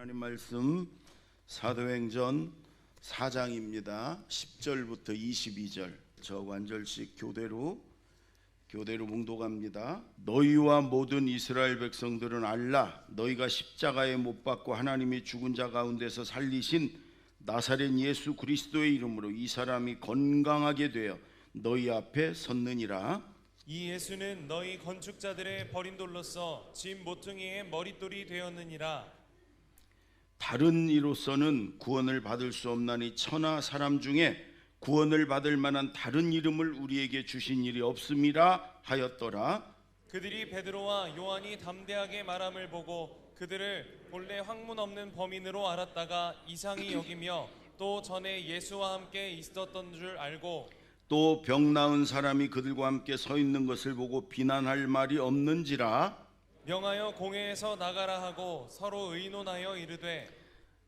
하나님 말씀 사도행전 4장입니다. 10절부터 22절 저 한 절씩 교대로 묵독합니다. 너희와 모든 이스라엘 백성들은 알라. 너희가 십자가에 못 박고 하나님이 죽은 자 가운데서 살리신 나사렛 예수 그리스도의 이름으로 이 사람이 건강하게 되어 너희 앞에 섰느니라. 이 예수는 너희 건축자들의 버린 돌로서 집 모퉁이의 머릿돌이 되었느니라. 다른 이로서는 구원을 받을 수 없나니 천하 사람 중에 구원을 받을 만한 다른 이름을 우리에게 주신 일이 없음이라 하였더라. 그들이 베드로와 요한이 담대하게 말함을 보고 그들을 본래 학문 없는 범인으로 알았다가 이상히 여기며 또 전에 예수와 함께 있었던 줄 알고 또 병 나은 사람이 그들과 함께 서 있는 것을 보고 비난할 말이 없는지라. 명하여 공회에서 나가라 하고 서로 의논하여 이르되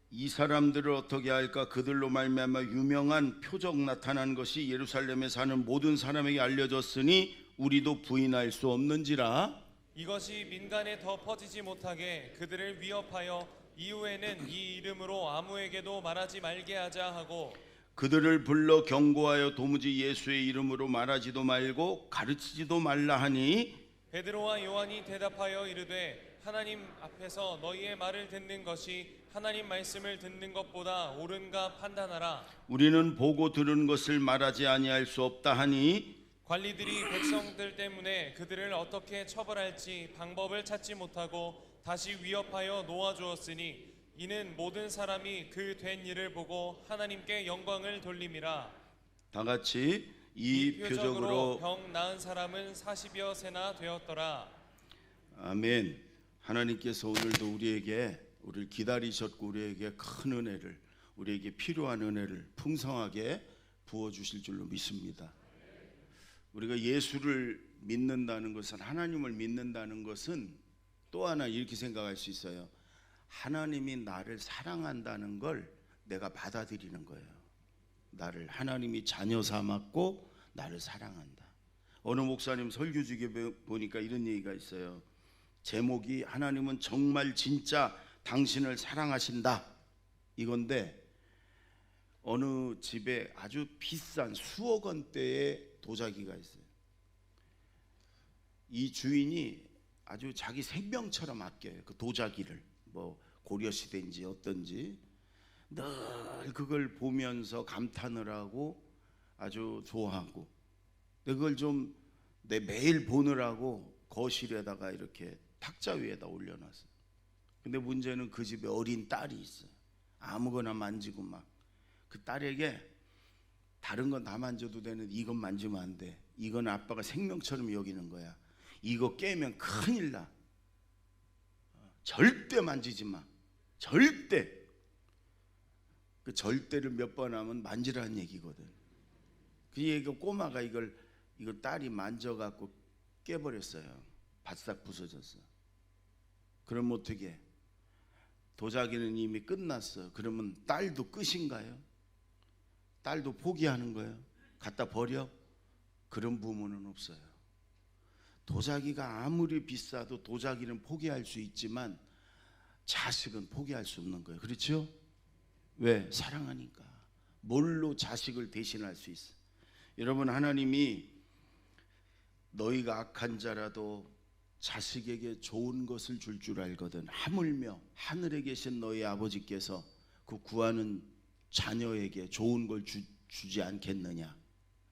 이 사람들을 어떻게 할까? 그들로 말미암아 유명한 표적 나타난 것이 예루살렘에 사는 모든 사람에게 알려졌으니 우리도 부인할 수 없는지라. 이것이 민간에 더 퍼지지 못하게 그들을 위협하여 이후에는 이 이름으로 아무에게도 말하지 말게 하자 하고 그들을 불러 경고하여 도무지 예수의 이름으로 말하지도 말고 가르치지도 말라 하니 베드로와 요한이 대답하여 이르되 하나님 앞에서 너희의 말을 듣는 것이 하나님 말씀을 듣는 것보다 옳은가 판단하라. 우리는 보고 들은 것을 말하지 아니할 수 없다 하니 관리들이 백성들 때문에 그들을 어떻게 처벌할지 방법을 찾지 못하고 다시 위협하여 놓아주었으니 이는 모든 사람이 그 된 일을 보고 하나님께 영광을 돌림이라. 다 같이 이 표적으로 병 나은 사람은 40여 세나 되었더라. 아멘. 하나님께서 오늘도 우리를 기다리셨고 우리에게 큰 은혜를, 우리에게 필요한 은혜를 풍성하게 부어주실 줄로 믿습니다. 우리가 예수를 믿는다는 것은, 하나님을 믿는다는 것은 또 하나 이렇게 생각할 수 있어요. 하나님이 나를 사랑한다는 걸 내가 받아들이는 거예요. 나를 하나님이 자녀 삼았고 나를 사랑한다. 어느 목사님 설교집에 보니까 이런 얘기가 있어요. 제목이 하나님은 정말 진짜 당신을 사랑하신다 이건데, 어느 집에 아주 비싼 수억 원대의 도자기가 있어요. 이 주인이 아주 자기 생명처럼 아껴요. 그 도자기를 뭐 고려시대인지 어떤지 늘 그걸 보면서 감탄을 하고 아주 좋아하고, 그걸 좀 매일 보느라고 거실에다가 이렇게 탁자 위에다 올려놨어요. 근데 문제는 그 집에 어린 딸이 있어요. 아무거나 만지고 막 그 딸에게 다른 건 다 만져도 되는데 이건 만지면 안 돼. 이건 아빠가 생명처럼 여기는 거야. 이거 깨면 큰일 나. 절대 만지지 마. 절대. 그 절대를 몇 번 하면 만지라는 얘기거든. 그 얘기가 꼬마가 이걸 딸이 만져갖고 깨버렸어요. 바싹 부서졌어. 그럼 어떻게? 도자기는 이미 끝났어. 그러면 딸도 끝인가요? 딸도 포기하는 거예요? 갖다 버려? 그런 부모는 없어요. 도자기가 아무리 비싸도 도자기는 포기할 수 있지만 자식은 포기할 수 없는 거예요. 그렇죠? 왜? 사랑하니까. 뭘로 자식을 대신할 수 있어? 여러분, 하나님이 너희가 악한 자라도 자식에게 좋은 것을 줄 줄 알거든. 하물며 하늘에 계신 너희 아버지께서 그 구하는 자녀에게 좋은 걸 주지 않겠느냐.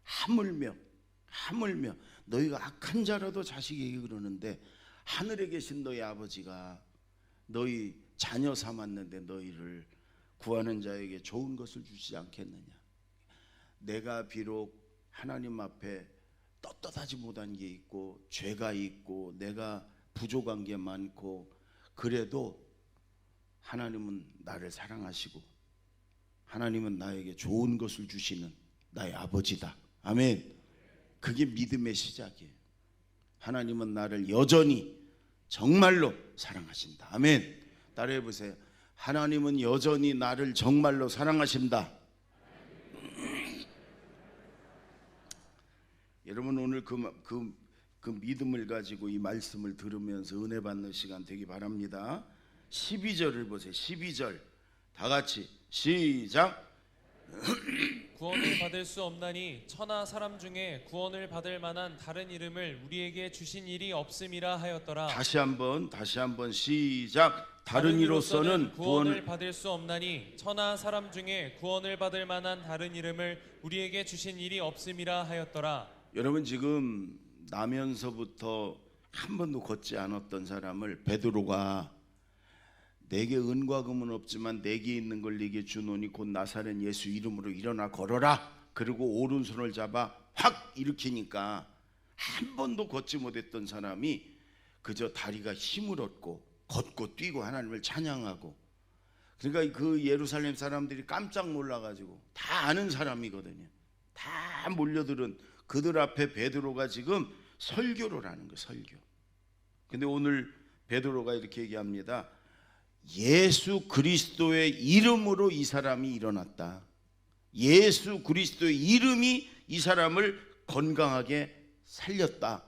하물며 너희가 악한 자라도 자식에게 그러는데 하늘에 계신 너희 아버지가 너희 자녀 삼았는데 너희를 구하는 자에게 좋은 것을 주지 않겠느냐. 내가 비록 하나님 앞에 떳떳하지 못한 게 있고 죄가 있고 내가 부족한 게 많고, 그래도 하나님은 나를 사랑하시고 하나님은 나에게 좋은 것을 주시는 나의 아버지다. 아멘. 그게 믿음의 시작이에요. 하나님은 나를 여전히 정말로 사랑하신다. 아멘. 따라해 보세요. 하나님은 여전히 나를 정말로 사랑하신다. 여러분, 오늘 그 믿음을 가지고 이 말씀을 들으면서 은혜 받는 시간 되기 바랍니다. 12절을 보세요. 12절 다 같이 시작. 구원을 받을 수 없나니 천하 사람 중에 구원을 받을 만한 다른 이름을 우리에게 주신 일이 없음이라 하였더라. 다시 한번 시작. 다른 이로서는 구원을 받을 수 없나니 천하 사람 중에 구원을 받을 만한 다른 이름을 우리에게 주신 일이 없음이라 하였더라. 여러분 지금 나면서부터 한 번도 걷지 않았던 사람을 베드로가 내게 은과 금은 없지만 내게 있는 걸 네게 주노니 곧 나사렛 예수 이름으로 일어나 걸어라. 그리고 오른손을 잡아 확 일으키니까 한 번도 걷지 못했던 사람이 그저 다리가 힘을 얻고 걷고 뛰고 하나님을 찬양하고, 그러니까 그 예루살렘 사람들이 깜짝 놀라가지고 다 아는 사람이거든요. 다 몰려들은 그들 앞에 베드로가 지금 설교를 하는 거예요. 설교. 근데 오늘 베드로가 이렇게 얘기합니다. 예수 그리스도의 이름으로 이 사람이 일어났다. 예수 그리스도의 이름이 이 사람을 건강하게 살렸다.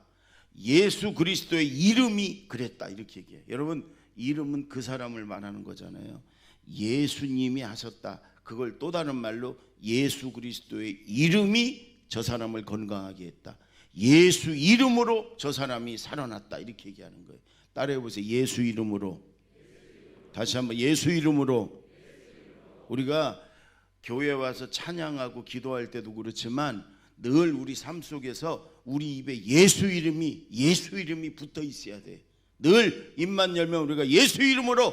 예수 그리스도의 이름이 그랬다. 이렇게 얘기해요. 여러분, 이름은 그 사람을 말하는 거잖아요. 예수님이 하셨다. 그걸 또 다른 말로 예수 그리스도의 이름이 저 사람을 건강하게 했다. 예수 이름으로 저 사람이 살아났다. 이렇게 얘기하는 거예요. 따라해 보세요. 예수 이름으로. 다시 한번 예수 이름으로. 우리가 교회 와서 찬양하고 기도할 때도 그렇지만 늘 우리 삶 속에서 우리 입에 예수 이름이 붙어 있어야 돼. 늘 입만 열면 우리가 예수 이름으로.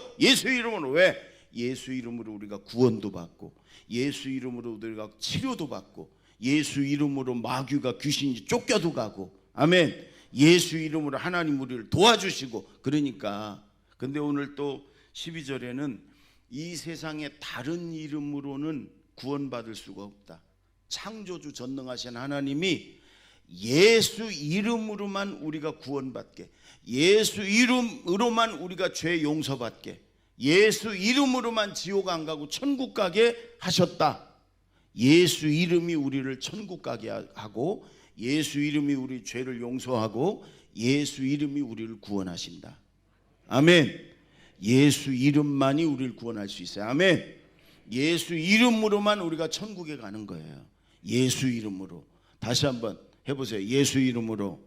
왜? 예수 이름으로 우리가 구원도 받고, 예수 이름으로 우리가 치료도 받고, 예수 이름으로 마귀가 귀신이 쫓겨도 가고, 아멘. 예수 이름으로 하나님 우리를 도와주시고. 그러니까 근데 오늘 또 12절에는 이 세상의 다른 이름으로는 구원받을 수가 없다. 창조주 전능하신 하나님이 예수 이름으로만 우리가 구원받게, 예수 이름으로만 우리가 죄 용서받게, 예수 이름으로만 지옥 안 가고 천국 가게 하셨다. 예수 이름이 우리를 천국 가게 하고, 예수 이름이 우리 죄를 용서하고, 예수 이름이 우리를 구원하신다. 아멘. 예수 이름만이 우리를 구원할 수 있어요. 아멘. 예수 이름으로만 우리가 천국에 가는 거예요. 예수 이름으로. 다시 한번 해보세요. 예수 이름으로.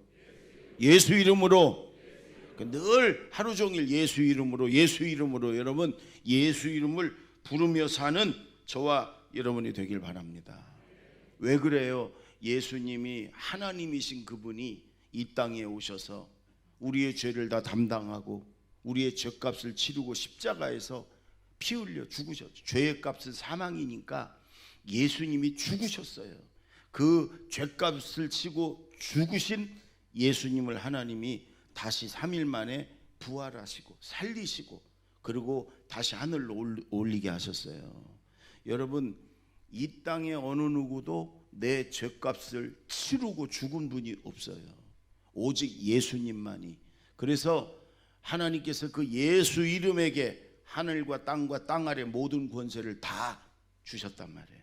예수 이름으로. 늘 하루 종일 예수 이름으로 여러분 예수 이름을 부르며 사는 저와 여러분이 되길 바랍니다. 왜 그래요? 예수님이 하나님이신 그분이 이 땅에 오셔서 우리의 죄를 다 담당하고 우리의 죄값을 치르고 십자가에서 피 흘려 죽으셨죠. 죄의 값은 사망이니까 예수님이 죽으셨어요. 그 죄값을 치고 죽으신 예수님을 하나님이 다시 3일 만에 부활하시고 살리시고 그리고 다시 하늘로 올리게 하셨어요. 여러분, 이 땅에 어느 누구도 내 죄값을 치르고 죽은 분이 없어요. 오직 예수님만이. 그래서 하나님께서 그 예수 이름에게 하늘과 땅 아래 모든 권세를 다 주셨단 말이에요.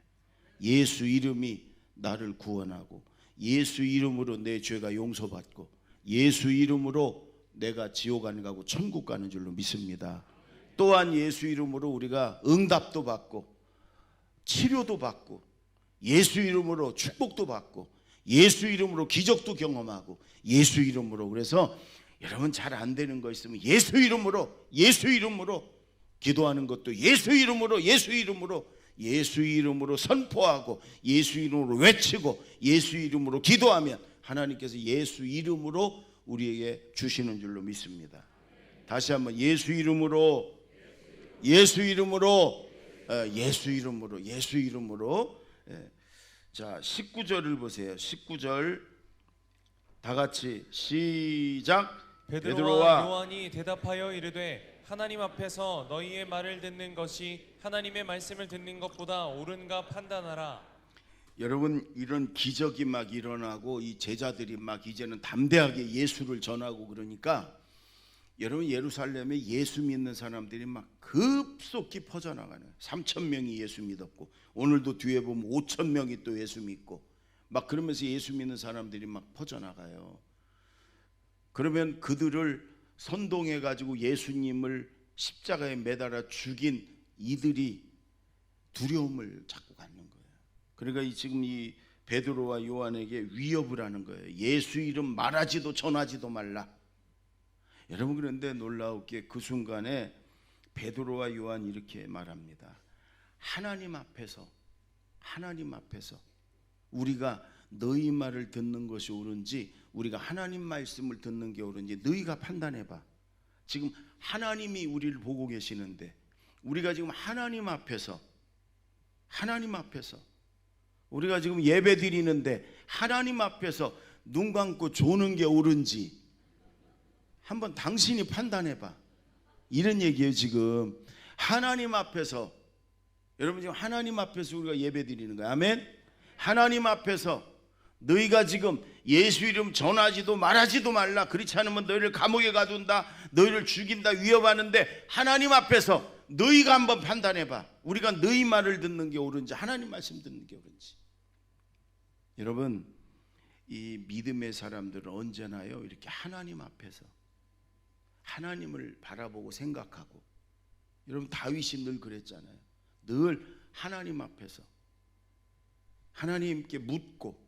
예수 이름이 나를 구원하고, 예수 이름으로 내 죄가 용서받고, 예수 이름으로 내가 지옥 안 가고 천국 가는 줄로 믿습니다. 또한 예수 이름으로 우리가 응답도 받고 치료도 받고, 예수 이름으로 축복도 받고, 예수 이름으로 기적도 경험하고, 예수 이름으로. 그래서 여러분 잘 안 되는 거 있으면 예수 이름으로 기도하는 것도 예수 이름으로 선포하고, 예수 이름으로 외치고, 예수 이름으로 기도하면 하나님께서 예수 이름으로 우리에게 주시는 줄로 믿습니다. 다시 한번 예수 이름으로. 자, 19절을 보세요. 19절 다 같이 시작. 베드로와 요한이 대답하여 이르되 하나님 앞에서 너희의 말을 듣는 것이 하나님의 말씀을 듣는 것보다 옳은가 판단하라. 여러분, 이런 기적이 막 일어나고 이 제자들이 막 이제는 담대하게 예수를 전하고 그러니까 여러분 예루살렘에 예수 믿는 사람들이 막 급속히 퍼져나가는 3,000명이 예수 믿었고, 오늘도 뒤에 보면 5,000명이 또 예수 믿고 막 그러면서 예수 믿는 사람들이 막 퍼져나가요. 그러면 그들을 선동해 가지고 예수님을 십자가에 매달아 죽인 이들이 두려움을 자꾸 갖는 거예요. 그러니까 지금 이 베드로와 요한에게 위협을 하는 거예요. 예수 이름 말하지도 전하지도 말라. 여러분, 그런데 놀라웠게 그 순간에 베드로와 요한이 이렇게 말합니다. 하나님 앞에서 우리가 너희 말을 듣는 것이 옳은지, 우리가 하나님 말씀을 듣는 게 옳은지 너희가 판단해봐. 지금 하나님이 우리를 보고 계시는데, 우리가 지금 하나님 앞에서 우리가 지금 예배 드리는데 하나님 앞에서 눈 감고 조는 게 옳은지 한번 당신이 판단해봐. 이런 얘기예요. 지금 하나님 앞에서, 여러분 지금 하나님 앞에서 우리가 예배 드리는 거야. 아멘. 하나님 앞에서 너희가 지금 예수 이름 전하지도 말하지도 말라, 그렇지 않으면 너희를 감옥에 가둔다, 너희를 죽인다, 위협하는데 하나님 앞에서 너희가 한번 판단해봐. 우리가 너희 말을 듣는 게 옳은지 하나님 말씀 듣는 게 옳은지. 여러분, 이 믿음의 사람들은 언제나요 이렇게 하나님 앞에서 하나님을 바라보고 생각하고, 여러분 다윗이 늘 그랬잖아요. 늘 하나님 앞에서 하나님께 묻고.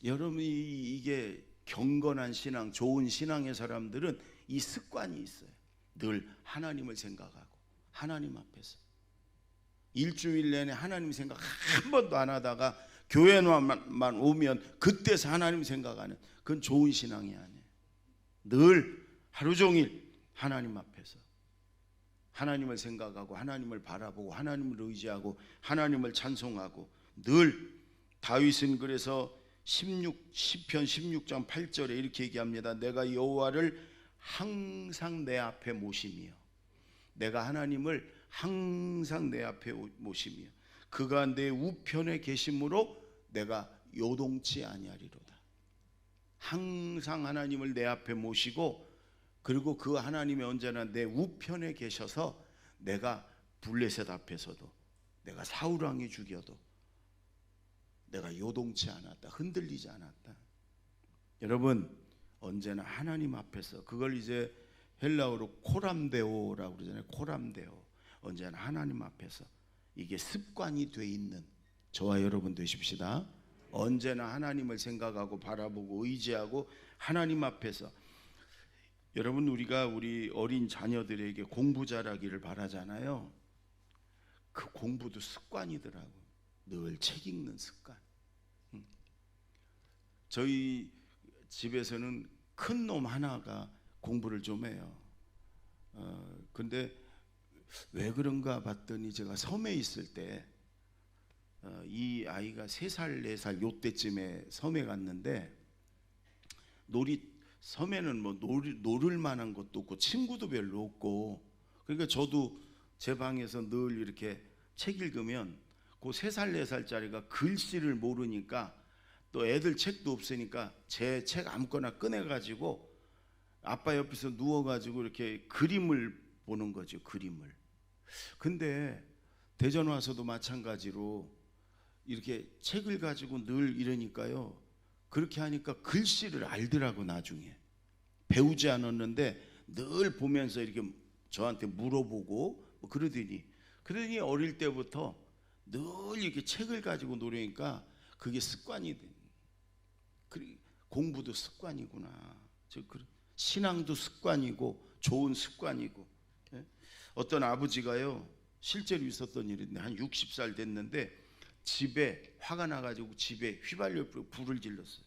여러분이 이게 경건한 신앙, 좋은 신앙의 사람들은 이 습관이 있어요. 늘 하나님을 생각하고 하나님 앞에서 일주일 내내 하나님 생각 한 번도 안 하다가 교회만 오면 그때서 하나님 생각하는, 그건 좋은 신앙이 아니에요. 늘 하루 종일 하나님 앞에서 하나님을 생각하고 하나님을 바라보고 하나님을 의지하고 하나님을 찬송하고. 늘 다윗은 그래서 시편 16장 8절에 이렇게 얘기합니다. 내가 여호와를 항상 내 앞에 모시며, 내가 하나님을 항상 내 앞에 모시며 그가 내 우편에 계심으로 내가 요동치 아니하리로다. 항상 하나님을 내 앞에 모시고, 그리고 그 하나님이 언제나 내 우편에 계셔서 내가 블레셋 앞에서도, 내가 사울 왕이 죽여도 내가 요동치 않았다, 흔들리지 않았다. 여러분, 언제나 하나님 앞에서, 그걸 이제 헬라어로 코람데오라고 그러잖아요. 코람데오. 언제나 하나님 앞에서 이게 습관이 돼 있는 저와 여러분 되십시다. 언제나 하나님을 생각하고 바라보고 의지하고 하나님 앞에서. 여러분, 우리가 우리 어린 자녀들에게 공부 잘하기를 바라잖아요. 그 공부도 습관이더라고요. 늘 책 읽는 습관. 저희 집에서는 큰 놈 하나가 공부를 좀 해요. 근데 왜 그런가 봤더니 제가 섬에 있을 때 이 아이가 3살 4살 요때쯤에 섬에 갔는데, 섬에는 뭐 놀을 만한 것도 없고 친구도 별로 없고, 그러니까 저도 제 방에서 늘 이렇게 책 읽으면 그 3살 4살짜리가 글씨를 모르니까, 또 애들 책도 없으니까 제 책 아무거나 꺼내가지고 아빠 옆에서 누워가지고 이렇게 그림을 보는 거죠. 그림을. 근데 대전 와서도 마찬가지로 이렇게 책을 가지고 늘 이러니까요, 그렇게 하니까 글씨를 알더라고. 나중에 배우지 않았는데 늘 보면서 이렇게 저한테 물어보고 뭐 그러더니 어릴 때부터 늘 이렇게 책을 가지고 노래니까 그게 습관이 돼. 공부도 습관이구나. 신앙도 습관이고 좋은 습관이고. 어떤 아버지가요, 실제로 있었던 일인데 한 60살 됐는데 집에 화가 나가지고 집에 휘발유 불을 질렀어요.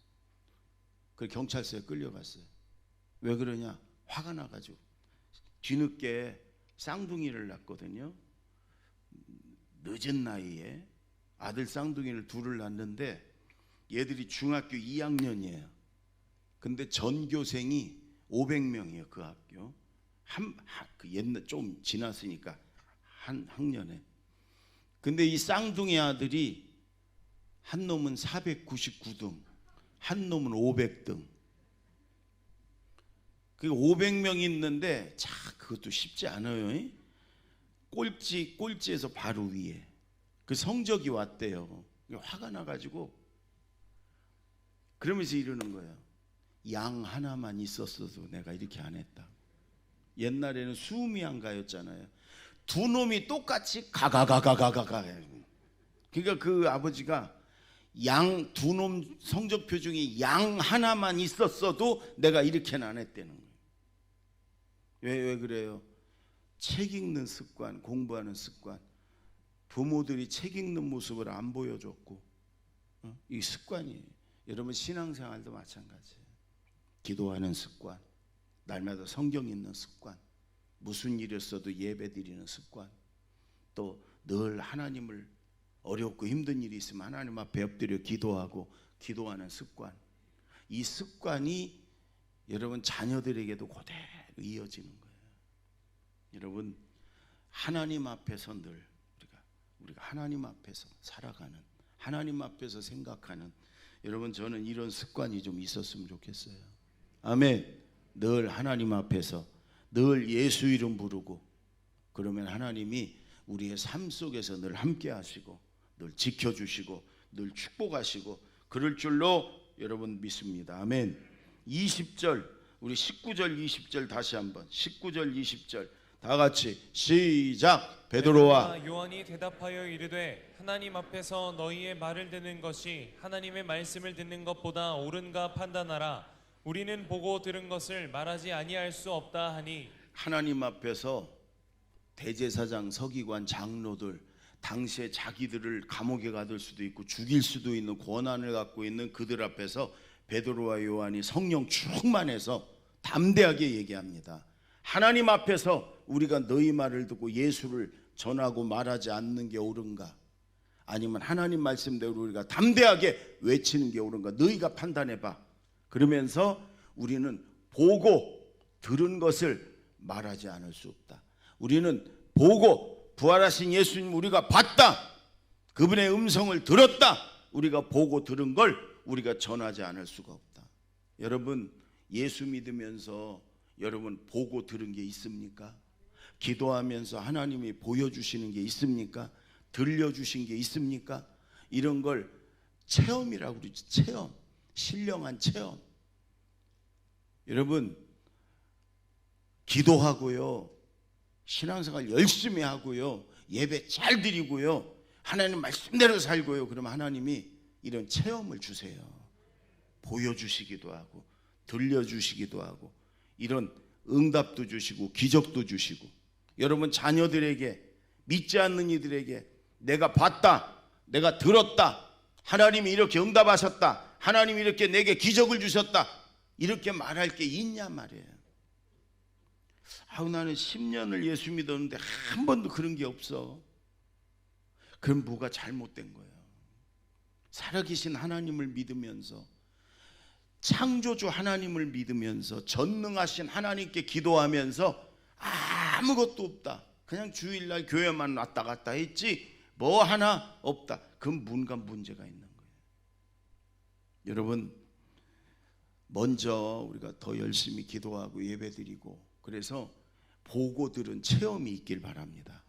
그래서 경찰서에 끌려갔어요. 왜 그러냐? 화가 나가지고. 뒤늦게 쌍둥이를 낳거든요. 늦은 나이에 아들 쌍둥이를 둘을 낳는데 얘들이 중학교 2학년이에요. 근데 전교생이 500명이에요. 그 학교. 그 옛날 좀 지났으니까 한 학년에. 근데 이 쌍둥이 아들이 한 놈은 499등, 한 놈은 500등. 그 500명 있는데 그것도 쉽지 않아요. 꼴찌에서 바로 위에. 그 성적이 왔대요. 화가 나가지고 그러면서 이러는 거예요. 양 하나만 있었어도 내가 이렇게 안 했다. 옛날에는 수미양가였잖아요. 두 놈이 똑같이 가가가가가가가. 그러니까 그 아버지가 양 두 놈 성적표 중에 양 하나만 있었어도 내가 이렇게는 안 했다는 거예요. 왜 그래요? 책 읽는 습관, 공부하는 습관. 부모들이 책 읽는 모습을 안 보여줬고, 이 습관이에요. 여러분 신앙생활도 마찬가지예요. 기도하는 습관, 날마다 성경 읽는 습관, 무슨 일이 있어도 예배 드리는 습관, 또 늘 하나님을 어렵고 힘든 일이 있으면 하나님 앞에 엎드려 기도하고 기도하는 습관. 이 습관이 여러분 자녀들에게도 그대로 이어지는 거예요. 여러분 하나님 앞에서 늘 우리가 하나님 앞에서 살아가는, 하나님 앞에서 생각하는, 여러분 저는 이런 습관이 좀 있었으면 좋겠어요. 아멘. 늘 하나님 앞에서 늘 예수 이름 부르고, 그러면 하나님이 우리의 삶 속에서 늘 함께 하시고 늘 지켜주시고 늘 축복하시고 그럴 줄로 여러분 믿습니다. 아멘. 20절, 우리 19절 20절 다시 한번, 19절 20절 다 같이 시작. 베드로와 요한이 대답하여 이르되 하나님 앞에서 너희의 말을 듣는 것이 하나님의 말씀을 듣는 것보다 옳은가 판단하라. 우리는 보고 들은 것을 말하지 아니할 수 없다 하니. 하나님 앞에서 대제사장, 서기관, 장로들, 당시에 자기들을 감옥에 가둘 수도 있고 죽일 수도 있는 권한을 갖고 있는 그들 앞에서 베드로와 요한이 성령 충만해서 담대하게 얘기합니다. 하나님 앞에서 우리가 너희 말을 듣고 예수를 전하고 말하지 않는 게 옳은가, 아니면 하나님 말씀대로 우리가 담대하게 외치는 게 옳은가, 너희가 판단해봐. 그러면서 우리는 보고 들은 것을 말하지 않을 수 없다. 우리는 보고 부활하신 예수님 우리가 봤다, 그분의 음성을 들었다, 우리가 보고 들은 걸 우리가 전하지 않을 수가 없다. 여러분 예수 믿으면서 여러분 보고 들은 게 있습니까? 기도하면서 하나님이 보여주시는 게 있습니까? 들려주신 게 있습니까? 이런 걸 체험이라고 그러죠. 체험, 신령한 체험. 여러분 기도하고요, 신앙생활 열심히 하고요, 예배 잘 드리고요, 하나님 말씀대로 살고요, 그러면 하나님이 이런 체험을 주세요. 보여주시기도 하고 들려주시기도 하고 이런 응답도 주시고 기적도 주시고, 여러분 자녀들에게, 믿지 않는 이들에게 내가 봤다, 내가 들었다, 하나님이 이렇게 응답하셨다, 하나님이 이렇게 내게 기적을 주셨다, 이렇게 말할 게 있냐 말이에요. 나는 10년을 예수 믿었는데 한 번도 그런 게 없어. 그럼 뭐가 잘못된 거예요? 살아계신 하나님을 믿으면서, 창조주 하나님을 믿으면서, 전능하신 하나님께 기도하면서 아무것도 없다, 그냥 주일날 교회만 왔다 갔다 했지 뭐 하나 없다, 그럼 뭔가 문제가 있는 거예요. 여러분 먼저 우리가 더 열심히 기도하고 예배드리고, 그래서 보고 들은 체험이 있길 바랍니다.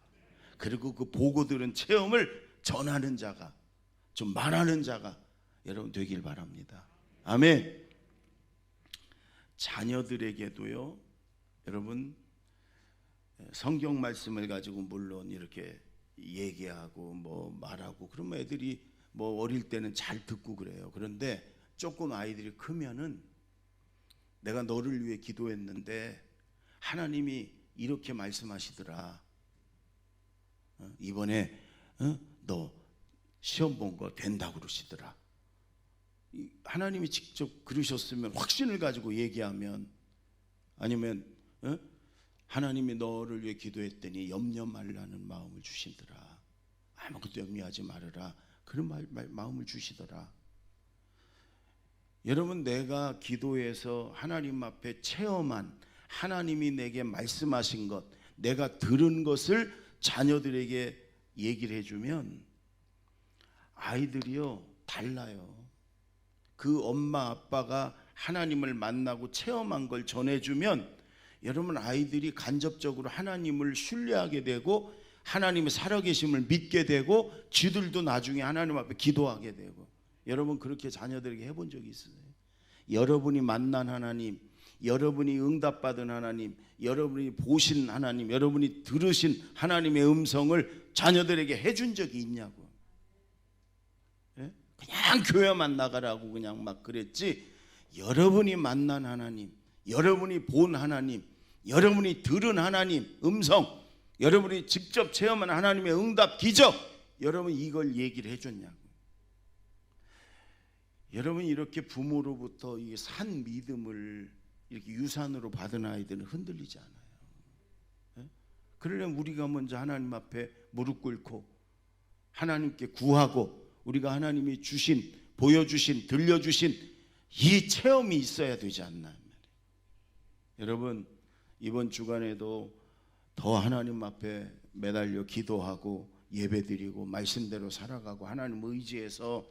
그리고 그 보고 들은 체험을 전하는 자가, 좀 말하는 자가 여러분 되길 바랍니다. 아멘. 자녀들에게도요, 여러분 성경 말씀을 가지고 물론 이렇게 얘기하고 뭐 말하고 그러면 애들이 뭐 어릴 때는 잘 듣고 그래요. 그런데 조금 아이들이 크면은 내가 너를 위해 기도했는데 하나님이 이렇게 말씀하시더라. 이번에 너 시험 본 거 된다고 그러시더라. 하나님이 직접 그러셨으면 확신을 가지고 얘기하면, 아니면 하나님이 너를 위해 기도했더니 염려 말라는 마음을 주시더라, 아무것도 염려하지 말아라, 그런 마음을 주시더라. 여러분 내가 기도해서 하나님 앞에 체험한, 하나님이 내게 말씀하신 것, 내가 들은 것을 자녀들에게 얘기를 해주면 아이들이요 달라요. 그 엄마 아빠가 하나님을 만나고 체험한 걸 전해주면 여러분 아이들이 간접적으로 하나님을 신뢰하게 되고 하나님의 살아계심을 믿게 되고 지들도 나중에 하나님 앞에 기도하게 되고. 여러분 그렇게 자녀들에게 해본 적이 있어요? 여러분이 만난 하나님, 여러분이 응답받은 하나님, 여러분이 보신 하나님, 여러분이 들으신 하나님의 음성을 자녀들에게 해준 적이 있냐고. 예? 그냥 교회만 나가라고 그냥 막 그랬지, 여러분이 만난 하나님, 여러분이 본 하나님, 여러분이 들은 하나님 음성, 여러분이 직접 체험한 하나님의 응답 기적, 여러분 이걸 얘기를 해줬냐고. 여러분 이렇게 부모로부터 이 산 믿음을 이렇게 유산으로 받은 아이들은 흔들리지 않아요. 예? 그러려면 우리가 먼저 하나님 앞에 무릎 꿇고 하나님께 구하고, 우리가 하나님이 주신, 보여주신, 들려주신 이 체험이 있어야 되지 않나. 여러분 이번 주간에도 더 하나님 앞에 매달려 기도하고 예배드리고 말씀대로 살아가고 하나님 의지해서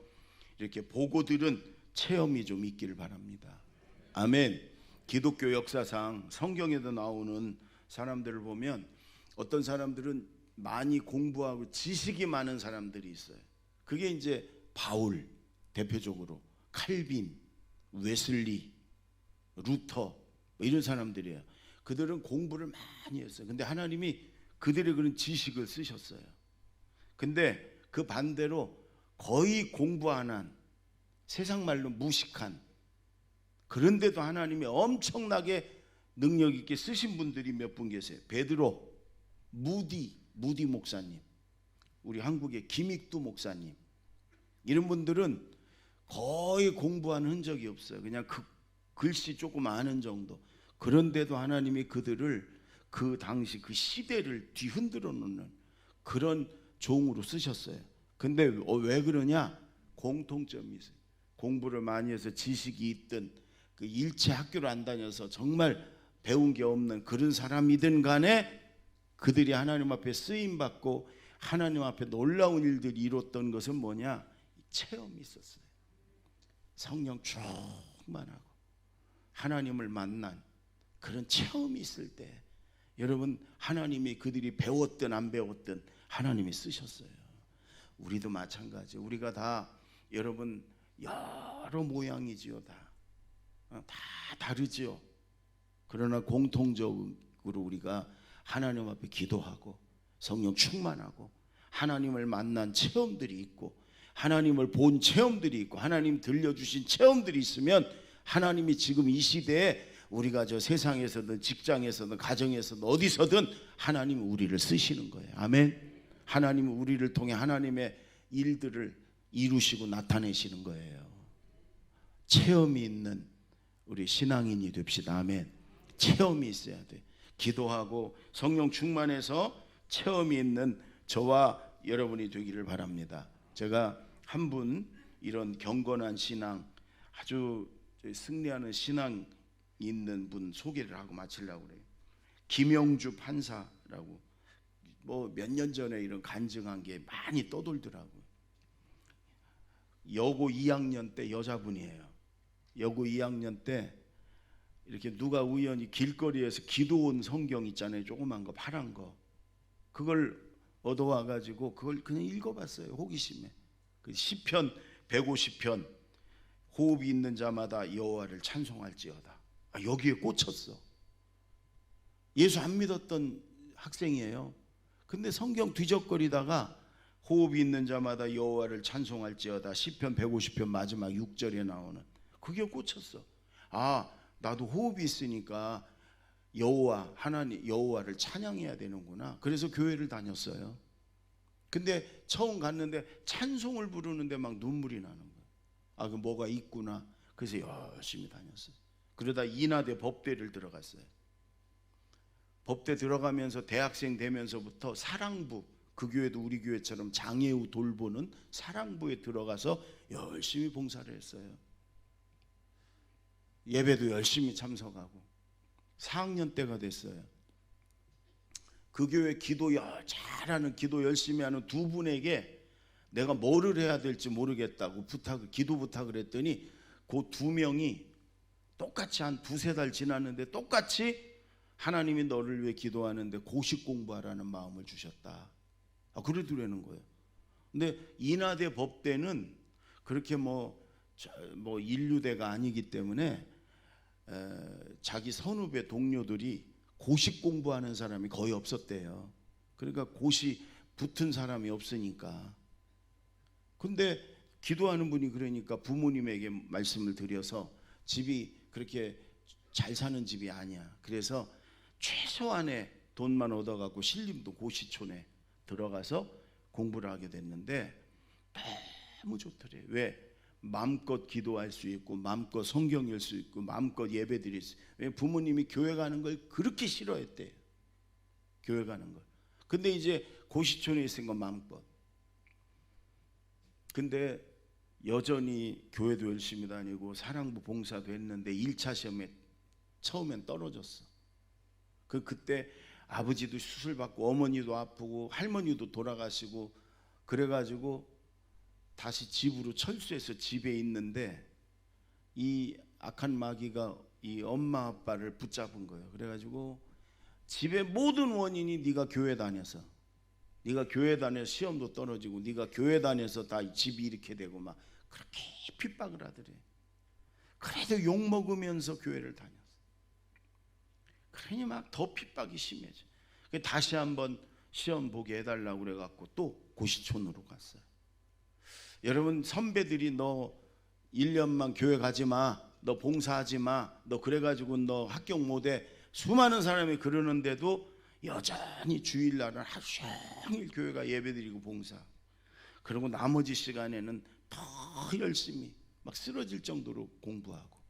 이렇게 보고 들은 체험이 좀 있기를 바랍니다. 아멘. 기독교 역사상 성경에도 나오는 사람들을 보면 어떤 사람들은 많이 공부하고 지식이 많은 사람들이 있어요. 그게 이제 바울 대표적으로, 칼빈, 웨슬리, 루터 이런 사람들이에요. 그들은 공부를 많이 했어요. 근데 하나님이 그들의 그런 지식을 쓰셨어요. 근데 그 반대로 거의 공부 안 한, 세상 말로 무식한, 그런데도 하나님이 엄청나게 능력 있게 쓰신 분들이 몇 분 계세요. 베드로, 무디 목사님, 우리 한국의 김익두 목사님, 이런 분들은 거의 공부한 흔적이 없어요. 그냥 글씨 조금 아는 정도. 그런데도 하나님이 그들을 그 당시 그 시대를 뒤흔들어 놓는 그런 종으로 쓰셨어요. 근데 왜 그러냐? 공통점이 있어요. 공부를 많이 해서 지식이 있든 그 일체 학교를 안 다녀서 정말 배운 게 없는 그런 사람이든 간에 그들이 하나님 앞에 쓰임받고 하나님 앞에 놀라운 일들이 이뤘던 것은 뭐냐? 체험이 있었어요. 성령 충만하고 하나님을 만난 그런 체험이 있을 때 여러분 하나님이 그들이 배웠든 안 배웠든 하나님이 쓰셨어요. 우리도 마찬가지. 우리가 다 여러분 여러 모양이지요. 다 다르지요. 그러나 공통적으로 우리가 하나님 앞에 기도하고 성령 충만하고 하나님을 만난 체험들이 있고 하나님을 본 체험들이 있고 하나님 들려주신 체험들이 있으면 하나님이 지금 이 시대에 우리가 저 세상에서든 직장에서든 가정에서든 어디서든 하나님이 우리를 쓰시는 거예요. 아멘. 하나님이 우리를 통해 하나님의 일들을 이루시고 나타내시는 거예요. 체험이 있는 우리 신앙인이 됩시다. 아멘. 체험이 있어야 돼. 기도하고 성령 충만해서 체험이 있는 저와 여러분이 되기를 바랍니다. 제가 한 분 이런 경건한 신앙, 아주 승리하는 신앙 있는 분 소개를 하고 마치려고 그래요. 김영주 판사라고 뭐 몇 년 전에 이런 간증한 게 많이 떠돌더라고요. 여고 2학년 때 여자분이에요. 여고 2학년 때 이렇게 누가 우연히 길거리에서 기도원 성경 있잖아요. 조그만 거 파란 거. 그걸 얻어와 가지고 그걸 그냥 읽어봤어요. 호기심에. 그 시편 150편 호흡이 있는 자마다 여호와를 찬송할지어다. 여기에 꽂혔어. 예수 안 믿었던 학생이에요. 근데 성경 뒤적거리다가 호흡이 있는 자마다 여호와를 찬송할지어다 시편 150편 마지막 6절에 나오는 그게 꽂혔어. 나도 호흡이 있으니까 여호와 하나님 여호와를 찬양해야 되는구나. 그래서 교회를 다녔어요. 근데 처음 갔는데 찬송을 부르는데 막 눈물이 나는 거예요. 그 뭐가 있구나. 그래서 열심히 다녔어요. 그러다 인하대 법대를 들어갔어요. 법대 들어가면서 대학생 되면서부터 사랑부, 그 교회도 우리 교회처럼 장애우 돌보는 사랑부에 들어가서 열심히 봉사를 했어요. 예배도 열심히 참석하고 4학년 때가 됐어요. 그 교회 기도 잘하는, 기도 열심히 하는 두 분에게 내가 뭐를 해야 될지 모르겠다고 기도 부탁을 했더니 그 두 명이 똑같이 한 두세 달 지났는데 똑같이 하나님이 너를 위해 기도하는데 고시 공부하라는 마음을 주셨다. 그러더라는 거예요. 근데 인하대 법대는 그렇게 뭐 인류대가 아니기 때문에 자기 선후배 동료들이 고시 공부하는 사람이 거의 없었대요. 그러니까 고시 붙은 사람이 없으니까. 근데 기도하는 분이 그러니까 부모님에게 말씀을 드려서 집이 그렇게 잘 사는 집이 아니야. 그래서 최소한의 돈만 얻어갖고 신림도 고시촌에 들어가서 공부를 하게 됐는데 너무 좋더래. 왜? 마음껏 기도할 수 있고 마음껏 성경 읽을 수 있고 마음껏 예배 드릴 수 있고. 왜? 부모님이 교회 가는 걸 그렇게 싫어했대요. 교회 가는 걸. 근데 이제 고시촌에 있으니까 마음껏. 근데 여전히 교회도 열심히 다니고 사랑부 봉사도 했는데 1차 시험에 처음엔 떨어졌어. 그때 아버지도 수술 받고 어머니도 아프고 할머니도 돌아가시고 그래가지고 다시 집으로 철수해서 집에 있는데 이 악한 마귀가 이 엄마 아빠를 붙잡은 거예요. 그래가지고 집의 모든 원인이 네가 교회 다녀서, 네가 교회 다녀서 시험도 떨어지고 네가 교회 다녀서 다 집이 이렇게 되고 막 그렇게 핍박을 하더래. 그래도 욕 먹으면서 교회를 다녔어. 그러니 막 더 핍박이 심해져. 다시 한번 시험 보게 해달라고 그래갖고 또 고시촌으로 갔어요. 여러분, 선배들이 너 1년만 교회 가지 마, 너 봉사하지 마, 너 그래가지고 너 합격 못해, 수많은 사람이 그러는데도 여전히 주일날은 하루 종일 교회가 예배드리고 봉사. 그리고 나머지 시간에는 더 열심히 막 쓰러질 정도로 공부하고.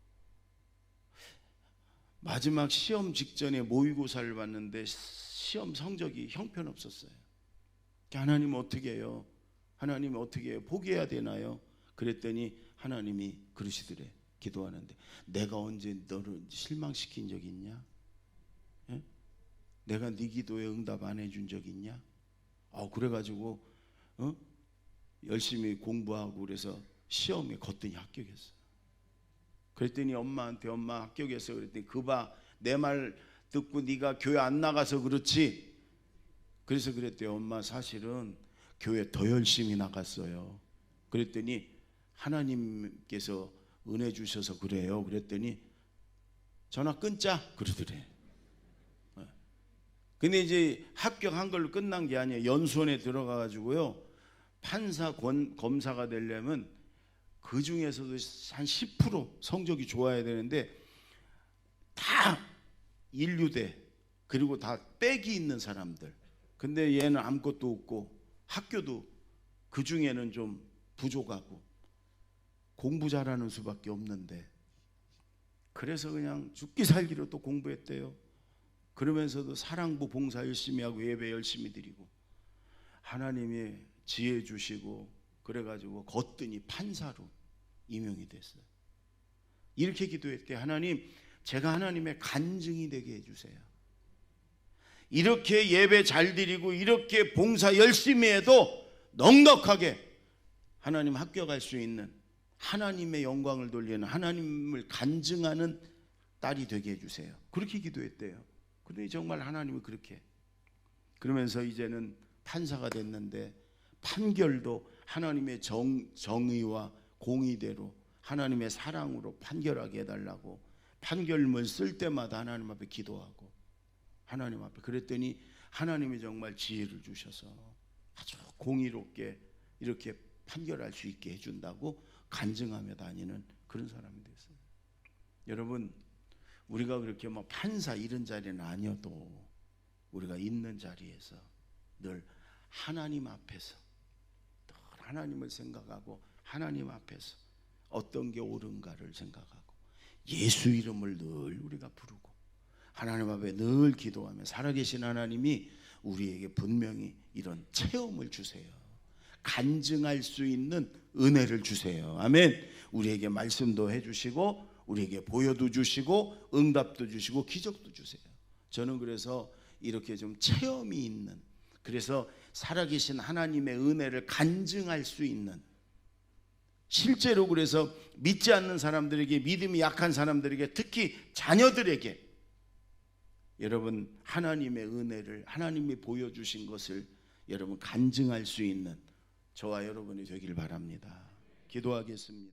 마지막 시험 직전에 모의고사를 봤는데 시험 성적이 형편없었어요. 하나님 어떻게 해요? 하나님 어떻게 해요? 포기해야 되나요? 그랬더니 하나님이 그러시더래. 기도하는데 내가 언제 너를 실망시킨 적 있냐? 예? 내가 네 기도에 응답 안 해준 적 있냐? 그래가지고 열심히 공부하고 그래서 시험에 거뜬히 합격했어. 그랬더니 엄마한테 엄마 합격했어. 그랬더니 그봐 내 말 듣고 네가 교회 안 나가서 그렇지. 그래서 그랬대요. 엄마 사실은 교회 더 열심히 나갔어요. 그랬더니 하나님께서 은혜 주셔서 그래요. 그랬더니 전화 끊자 그러더래. 근데 이제 합격한 걸로 끝난 게 아니에요. 연수원에 들어가 가지고요, 판사 검사가 되려면 그 중에서도 한 10% 성적이 좋아야 되는데 다 인류대 그리고 다 빽이 있는 사람들. 근데 얘는 아무것도 없고 학교도 그 중에는 좀 부족하고 공부 잘하는 수밖에 없는데, 그래서 그냥 죽기 살기로 또 공부했대요. 그러면서도 사랑부 봉사 열심히 하고 예배 열심히 드리고 하나님이 지혜 주시고 그래가지고 거뜬히 판사로 임용이 됐어요. 이렇게 기도했대. 하나님, 제가 하나님의 간증이 되게 해주세요. 이렇게 예배 잘 드리고 이렇게 봉사 열심히 해도 넉넉하게 하나님 합격할 수 있는, 하나님의 영광을 돌리는, 하나님을 간증하는 딸이 되게 해주세요. 그렇게 기도했대요. 그런데 정말 하나님이 그렇게, 그러면서 이제는 판사가 됐는데 판결도 하나님의 정의와 공의대로 하나님의 사랑으로 판결하게 해달라고 판결문 쓸 때마다 하나님 앞에 기도하고 하나님 앞에, 그랬더니 하나님이 정말 지혜를 주셔서 아주 공의롭게 이렇게 판결할 수 있게 해준다고 간증하며 다니는 그런 사람이 됐어요. 여러분, 우리가 그렇게 뭐 판사 이런 자리는 아니어도 우리가 있는 자리에서 늘 하나님 앞에서 늘 하나님을 생각하고 하나님 앞에서 어떤 게 옳은가를 생각하고 예수 이름을 늘 우리가 부르고 하나님 앞에 늘 기도하며 살아계신 하나님이 우리에게 분명히 이런 체험을 주세요. 간증할 수 있는 은혜를 주세요. 아멘. 우리에게 말씀도 해주시고 우리에게 보여도 주시고 응답도 주시고 기적도 주세요. 저는 그래서 이렇게 좀 체험이 있는, 그래서 살아계신 하나님의 은혜를 간증할 수 있는, 실제로 그래서 믿지 않는 사람들에게, 믿음이 약한 사람들에게, 특히 자녀들에게 여러분 하나님의 은혜를, 하나님이 보여주신 것을 여러분 간증할 수 있는 저와 여러분이 되길 바랍니다. 기도하겠습니다.